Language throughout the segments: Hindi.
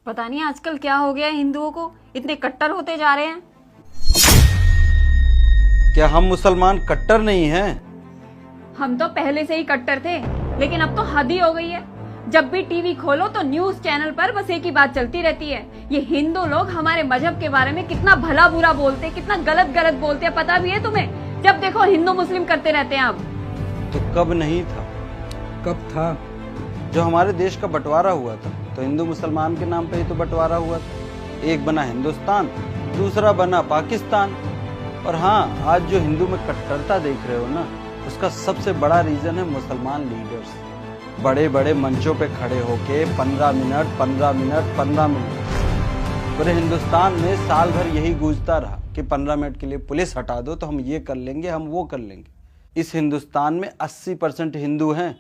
पता नहीं आजकल क्या हो गया है हिंदुओं को, इतने कट्टर होते जा रहे हैं। क्या हम मुसलमान कट्टर नहीं हैं? हम तो पहले से ही कट्टर थे, लेकिन अब तो हद ही हो गई है। जब भी टीवी खोलो तो न्यूज चैनल पर बस एक ही बात चलती रहती है, ये हिंदू लोग हमारे मजहब के बारे में कितना भला बुरा बोलते हैं, कितना गलत गलत बोलते हैं। पता भी है तुम्हें? जब देखो हिंदू मुस्लिम करते रहते हैं। अब तो कब नहीं था? कब था? जो हमारे देश का बंटवारा हुआ था तो हिंदू मुसलमान के नाम पे ही तो बंटवारा हुआ था। एक बना हिंदुस्तान, दूसरा बना पाकिस्तान। और हाँ, आज जो हिंदू में कट्टरता देख रहे हो ना, उसका सबसे बड़ा रीजन है मुसलमान लीडर्स। बड़े बड़े मंचों पे खड़े होके 15 मिनट पूरे हिंदुस्तान में साल भर यही गूंजता रहा कि 15 मिनट के लिए पुलिस हटा दो तो हम ये कर लेंगे, हम वो कर लेंगे। इस हिंदुस्तान में 80% हिंदू हैं,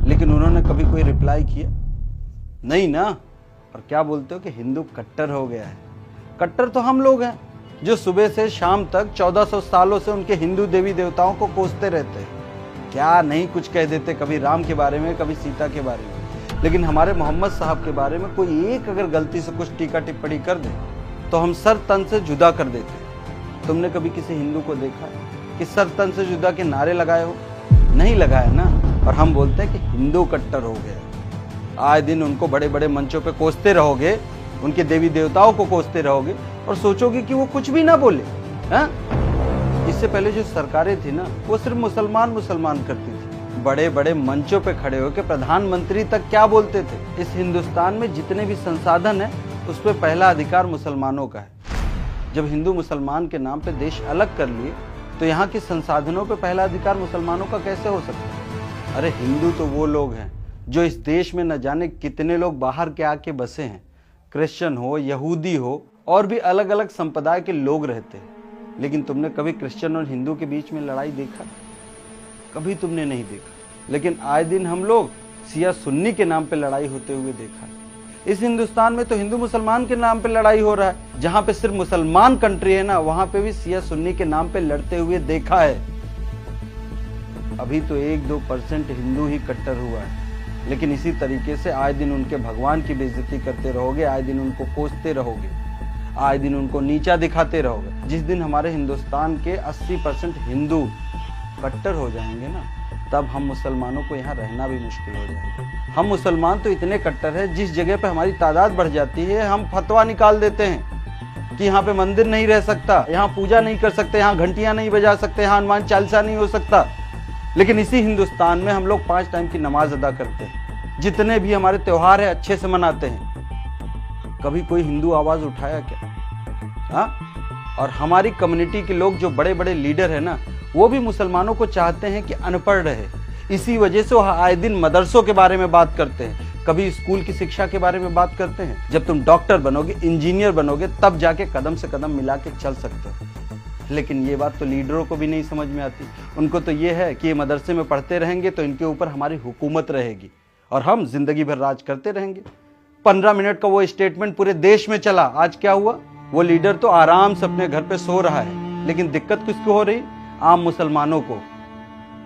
लेकिन उन्होंने कभी कोई रिप्लाई किया नहीं ना। और क्या बोलते हो कि हिंदू कट्टर हो गया है। कट्टर तो हम लोग हैं जो सुबह से शाम तक 1400 सालों से उनके हिंदू देवी देवताओं को कोसते रहते हैं। क्या नहीं कुछ कह देते, कभी राम के बारे में, कभी सीता के बारे में, लेकिन हमारे मोहम्मद साहब के बारे में कोई एक अगर गलती से कुछ टीका टिप्पणी कर दे तो हम सर तन से जुदा कर देते। तुमने कभी किसी हिंदू को देखा कि सर तन से जुदा के नारे लगाए हो? नहीं लगाया ना। और हम बोलते हैं कि हिंदू कट्टर हो गया। आए दिन उनको बड़े बड़े मंचों पे कोसते रहोगे, उनके देवी देवताओं को कोसते रहोगे और सोचोगे कि वो कुछ भी ना बोले। हाँ? इससे पहले जो सरकारें थी ना, वो सिर्फ मुसलमान करती थी। बड़े बड़े मंचों पे खड़े होकर प्रधानमंत्री तक क्या बोलते थे? इस हिंदुस्तान में जितने भी संसाधन है उस पर पहला अधिकार मुसलमानों का है। जब हिंदू मुसलमान के नाम पे देश अलग कर लिए तो यहाँ के संसाधनों पे पहला अधिकार मुसलमानों का कैसे हो सकता है? अरे हिंदू तो वो लोग हैं जो इस देश में न जाने कितने लोग बाहर के आके बसे हैं। क्रिश्चियन हो, यहूदी हो, और भी अलग अलग संप्रदाय के लोग रहते हैं। लेकिन तुमने कभी क्रिश्चियन और हिंदू के बीच में लड़ाई देखा? कभी तुमने नहीं देखा। लेकिन आए दिन हम लोग सिया सुन्नी के नाम पे लड़ाई होते हुए देखा। इस हिंदुस्तान में तो हिंदू मुसलमान के नाम पे लड़ाई हो रहा है। जहां पे सिर्फ मुसलमान कंट्री है ना, वहां पे भी सिया सुन्नी के नाम पे लड़ते हुए देखा है। अभी तो 1-2% हिंदू ही कट्टर हुआ है, लेकिन इसी तरीके से आए दिन उनके भगवान की बेइज्जती करते रहोगे, आए दिन उनको कोसते रहोगे, आए दिन उनको नीचा दिखाते रहोगे। जिस दिन हमारे हिंदुस्तान के 80% हिंदू कट्टर हो जाएंगे ना, तब हम मुसलमानों को यहाँ रहना भी मुश्किल हो जाएगा। हम मुसलमान तो इतने कट्टर हैं, जिस जगह पे हमारी तादाद बढ़ जाती है हम फतवा निकाल देते हैं कि यहाँ पे मंदिर नहीं रह सकता, यहाँ पूजा नहीं कर सकते, यहाँ घंटियां नहीं बजा सकते, यहाँ हनुमान चालीसा नहीं हो सकता। लेकिन इसी हिंदुस्तान में हम लोग 5 टाइम की नमाज अदा करते हैं, जितने भी हमारे त्योहार है अच्छे से मनाते हैं। कभी कोई हिंदू आवाज उठाया क्या? हाँ? और हमारी कम्युनिटी के लोग जो बड़े बड़े लीडर है ना, वो भी मुसलमानों को चाहते हैं कि अनपढ़ रहे। इसी वजह से वो आए दिन मदरसों के बारे में बात करते हैं, कभी स्कूल की शिक्षा के बारे में बात करते हैं। जब तुम डॉक्टर बनोगे, इंजीनियर बनोगे, तब जाके कदम से कदम मिला के चल सकते हो। लेकिन ये बात तो लीडरों को भी नहीं समझ में आती। उनको तो ये है कि ये मदरसे में पढ़ते रहेंगे तो इनके ऊपर हमारी हुकूमत रहेगी और हम जिंदगी भर राज करते रहेंगे। 15 मिनट का वो स्टेटमेंट पूरे देश में चला। आज क्या हुआ? वो लीडर तो आराम से अपने घर पे सो रहा है, लेकिन दिक्कत किसको हो रही? आम मुसलमानों को।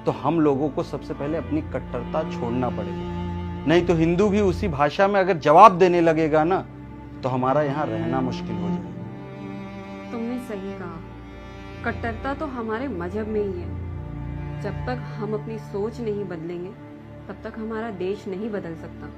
तो हम लोगों को सबसे पहले अपनी कट्टरता छोड़ना पड़ेगा, नहीं तो हिंदू भी उसी भाषा में अगर जवाब देने लगेगा ना, तो हमारा यहाँ रहना मुश्किल हो जाएगा। तुमने सही कहा, कट्टरता तो हमारे मजहब में ही है। जब तक हम अपनी सोच नहीं बदलेंगे, तब तक हमारा देश नहीं बदल सकता।